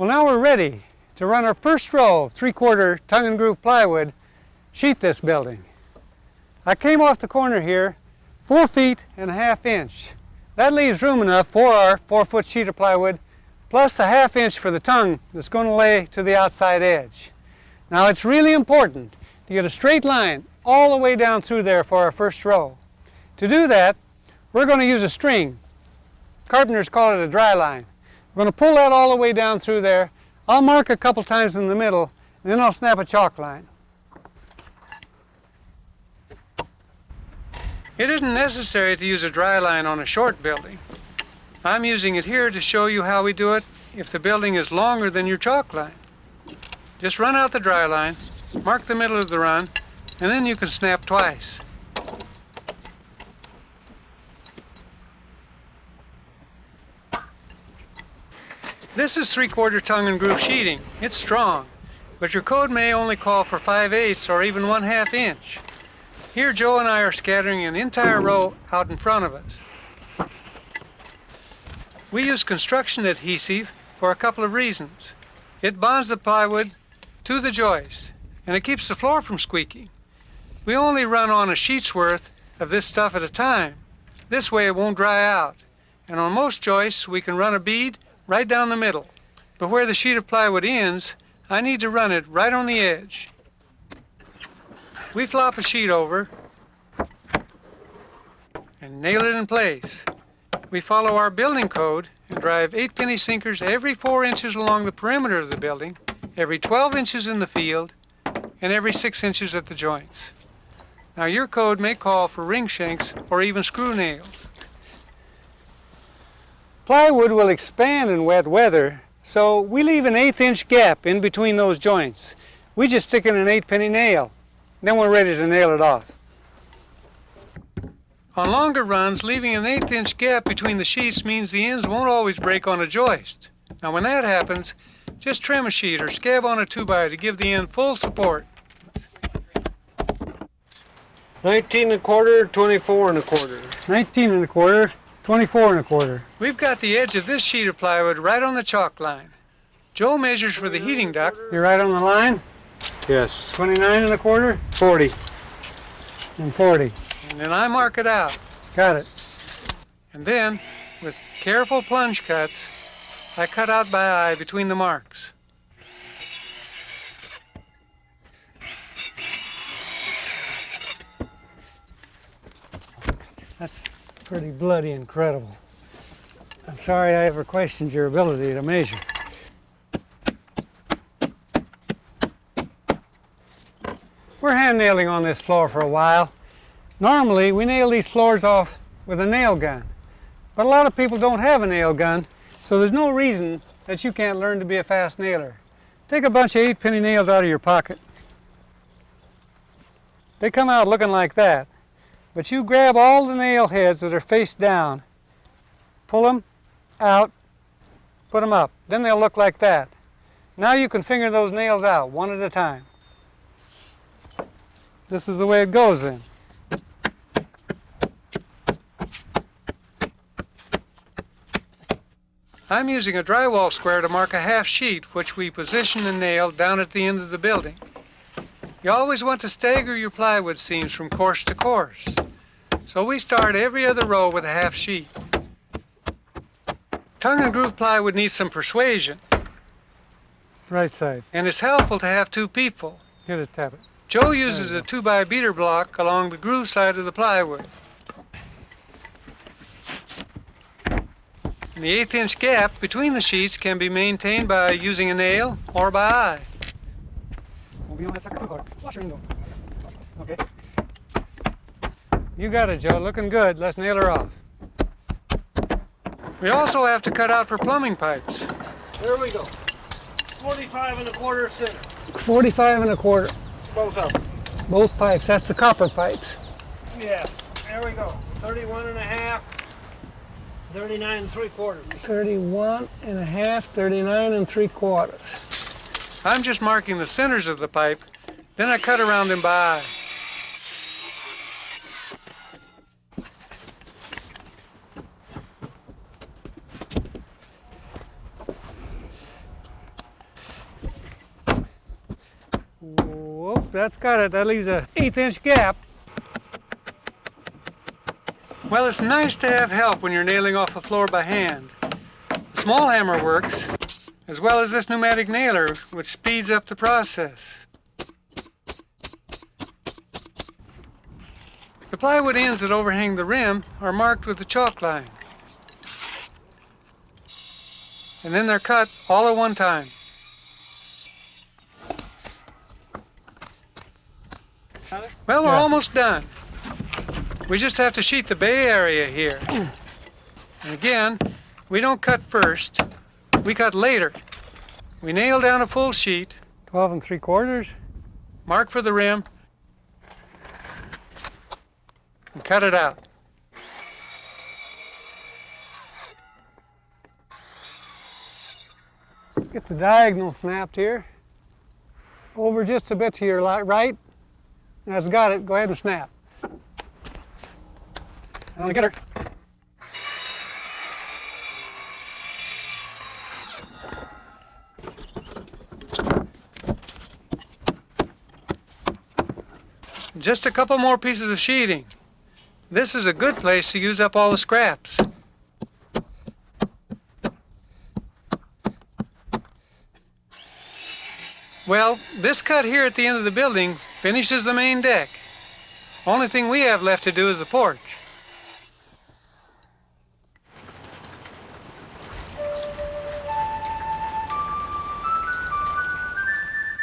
Well, now we're ready to run our first row of 3/4 tongue and groove plywood, sheet this building. I came off the corner here 4 feet and a half inch. That leaves room enough for our 4-foot sheet of plywood plus a 1/2 inch for the tongue that's going to lay to the outside edge. Now it's really important to get a straight line all the way down through there for our first row. To do that, we're going to use a string. Carpenters call it a dry line. We're going to pull that all the way down through there. I'll mark a couple times in the middle, and then I'll snap a chalk line. It isn't necessary to use a dry line on a short building. I'm using it here to show you how we do it if the building is longer than your chalk line. Just run out the dry line, mark the middle of the run, and then you can snap twice. This is 3/4 tongue and groove sheeting. It's strong, but your code may only call for 5/8 or even 1/2 inch. Here Joe and I are scattering an entire row out in front of us. We use construction adhesive for a couple of reasons. It bonds the plywood to the joist, and it keeps the floor from squeaking. We only run on a sheet's worth of this stuff at a time. This way it won't dry out, and on most joists we can run a bead right down the middle. But where the sheet of plywood ends, I need to run it right on the edge. We flop a sheet over and nail it in place. We follow our building code and drive 8-penny sinkers every 4 inches along the perimeter of the building, every 12 inches in the field, and every 6 inches at the joints. Now your code may call for ring shanks or even screw nails. Plywood will expand in wet weather, so we leave an 1/8 inch gap in between those joints. We just stick in an 8-penny nail, then we're ready to nail it off. On longer runs, leaving an 1/8 inch gap between the sheets means the ends won't always break on a joist. Now when that happens, just trim a sheet or scab on a 2x to give the end full support. 19 1/4, 24 1/4. 19 1/4, 24 1/4. We've got the edge of this sheet of plywood right on the chalk line. Joe measures for the heating duct. You're right on the line? Yes. 29 1/4? 40. And 40. And then I mark it out. Got it. And then, with careful plunge cuts, I cut out by eye between the marks. That's pretty bloody incredible. I'm sorry I ever questioned your ability to measure. We're hand nailing on this floor for a while. Normally we nail these floors off with a nail gun, but a lot of people don't have a nail gun, so there's no reason that you can't learn to be a fast nailer. Take a bunch of 8-penny nails out of your pocket. They come out looking like that. But you grab all the nail heads that are face down, pull them out, put them up. Then they'll look like that. Now you can finger those nails out one at a time. This is the way it goes then. I'm using a drywall square to mark a 1/2 sheet, which we position and nail down at the end of the building. You always want to stagger your plywood seams from course to course. So we start every other row with a 1/2 sheet. Tongue and groove plywood needs some persuasion. Right side. And it's helpful to have 2 people. Get it, tap it. Joe uses a 2x beater block along the groove side of the plywood. And the 1/8 inch gap between the sheets can be maintained by using a nail or by eye. Okay. You got it, Joe. Looking good. Let's nail her off. We also have to cut out for plumbing pipes. There we go. 45 1/4 center. 45 1/4. Both of them. Both pipes. That's the copper pipes. Yeah. There we go. 31 1/2. 39 3/4. 31 1/2, 39 3/4. I'm just marking the centers of the pipe, then I cut around them by eye. Whoop, that's got it. That leaves an 1/8 inch gap. Well, it's nice to have help when you're nailing off a floor by hand. The small hammer works, as well as this pneumatic nailer, which speeds up the process. The plywood ends that overhang the rim are marked with the chalk line. And then they're cut all at one time. Well, we're almost done. We just have to sheet the bay area here. And again, we don't cut first, we cut later. We nail down a full sheet, 12 3/4. mark for the rim, and cut it out. Get the diagonal snapped here. Over just a bit to your right. That's got it. Go ahead and snap. Now get her. Just a couple more pieces of sheeting. This is a good place to use up all the scraps. Well, this cut here at the end of the building finishes the main deck. Only thing we have left to do is the porch.